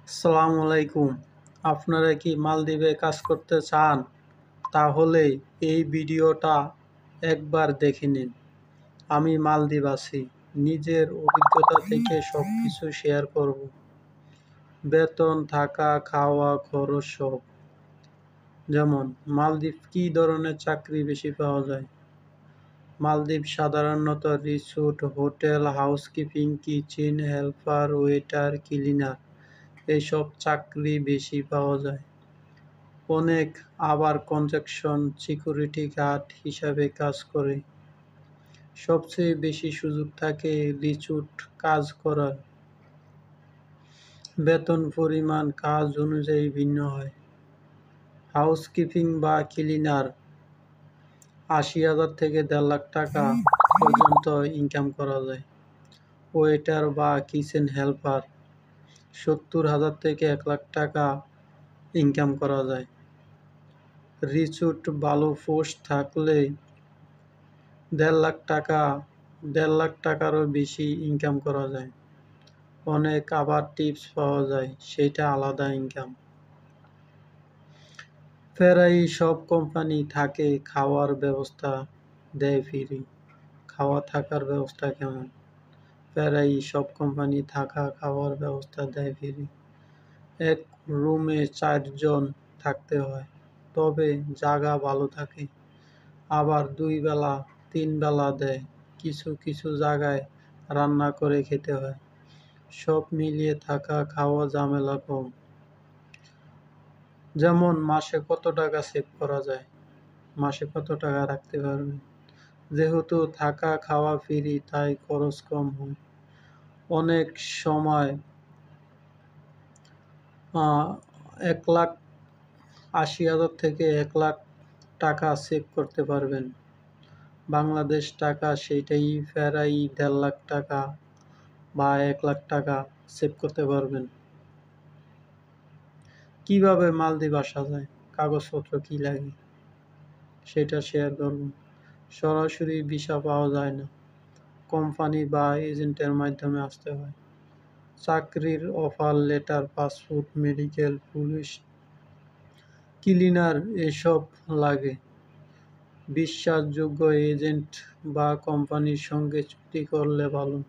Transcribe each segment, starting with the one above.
আসসালামু আলাইকুম। আপনারা কি মালদ্বীপে কাজ করতে চান? তাহলে এই ভিডিওটা একবার দেখে নিন। আমি মালদ্বীপ আছি। নিজের অভিজ্ঞতা থেকে সবকিছু শেয়ার করব। বেতন, থাকা, খাওয়া, খরচ সব। যেমন মালদ্বীপ কি ধরনের চাকরি বেশি পাওয়া যায়? মালদ্বীপ সাধারণত resort, hotel, housekeeping, kitchen helper, waiter, cleaner এইসব চাকরি বেশি পাওয়া যায়। অনেক আবার কনস্ট্রাকশন, সিকিউরিটি গার্ড হিসাবে কাজ করে। সবচেয়ে বেশি সুযোগ থাকে রিমোট কাজ করার। বেতন পরিমাণ কাজ অনুযায়ী ভিন্ন হয়। হাউসকিপিং বা ক্লিনার ৮০,০০০ থেকে ১.৫ লাখ টাকা পর্যন্ত ইনকাম করা যায়। ওয়েটার বা কিচেন হেল্পার ৭০,০০০ থেকে ১ লাখ টাকা ইনকাম করা যায়। রিচুট ভালো পোস্ট থাকলে ১.৫ লাখ টাকারও বেশি ইনকাম করা যায়। অনেক আবার টিপস পাওয়া যায়, সেটা আলাদা ইনকাম। প্রায় সব কোম্পানি থাকে খাওয়ার ব্যবস্থা দেয় ফ্রি। খাওয়া থাকার ব্যবস্থা কেমন? প্রায় সব কোম্পানি থাকা খাওয়ার ব্যবস্থা দেয় ফ্রি। এক রুমে ৪ জন থাকতে হয়, তবে জায়গা ভালো থাকে। আবার ২ বেলা ৩ বেলা দেয়। কিছু কিছু জায়গায় রান্না করে খেতে হয়। সব মিলিয়ে থাকা খাওয়া ঝামেলা কম। যেমন মাসে কত টাকা সেভ করা যায়, মাসে কত টাকা রাখতে পারবেন। যেহেতু থাকা খাওয়া ফ্রি তাই খরচ কম হয়। অনেক সময় ১,৮০,০০০ থেকে ১ লাখ টাকা সেভ করতে পারবেন। বাংলাদেশ টাকা সেইটাই প্রায় ১.৫ লাখ টাকা বা ১ লাখ টাকা সেভ করতে পারবেন। কিভাবে মালদ্বীপ আসা যায়, কাগজপত্র কি লাগে সেটা শেয়ার করব। সরাসরি ভিসা পাওয়া যায় না, কোম্পানি বা এজেন্টের মাধ্যমে আসতে হয়। চাকরির offer letter, passport, medical, police cleaner এসব লাগে। বিশ্বাসযোগ্য এজেন্ট বা কোম্পানির সঙ্গে চুক্তি করলে ভালো।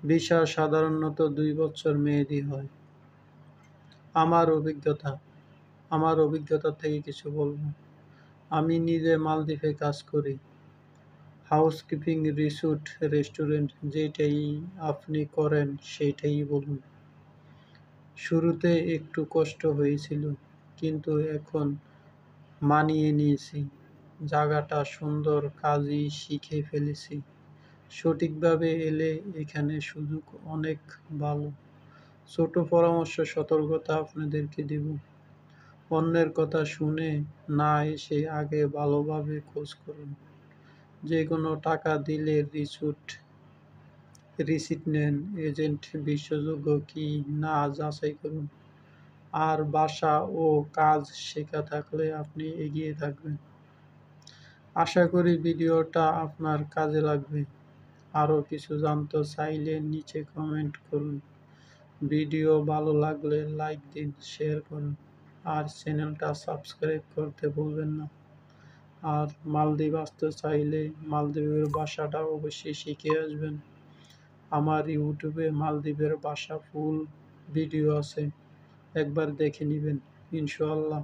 ভিসা সাধারণত ২ বছর মেয়াদি হয়। আমার অভিজ্ঞতা আমার অভিজ্ঞতা থেকে কিছু বলবো। আমি নিজে মালদ্বীপে কাজ করি। হাউসকিপিং, রিসোর্ট, রেস্টুরেন্ট, যেটাই আপনি করেন সেইটাই বলুন। শুরুতে একটু কষ্ট হয়েছিল, কিন্তু এখন মানিয়ে নিয়েছি। জায়গাটা সুন্দর, কাজই শিখে ফেলেছি। সঠিকভাবে এলে এখানে সুযোগ অনেক ভালো। ছোট পরামর্শ, সতর্কতা আপনাদেরকে দিব। অন্যের কথা শুনে না এসে আগে ভালোভাবে খোঁজ করুন। যেকোনো টাকা দিলে রিসিট নেন। এজেন্ট বিশ্বাসযোগ্য কি না যাচাই করুন। আর ভাষা ও কাজ শেখা থাকলে আপনি এগিয়ে থাকবেন। আশা করি ভিডিওটা আপনার কাজে লাগবে। আরও কিছু জানতে চাইলে নিচে কমেন্ট করুন। ভিডিও ভালো লাগলে লাইক দিন, শেয়ার করুন, আর চ্যানেলটা সাবস্ক্রাইব করতে ভুলবেন না। আর মালদ্বীপ আসতে চাইলে মালদ্বীপের ভাষাটা অবশ্যই শিখে আসবেন। আমার ইউটিউবে মালদ্বীপের ভাষা ফুল ভিডিও আছে, একবার দেখে নেবেন ইনশাআল্লাহ।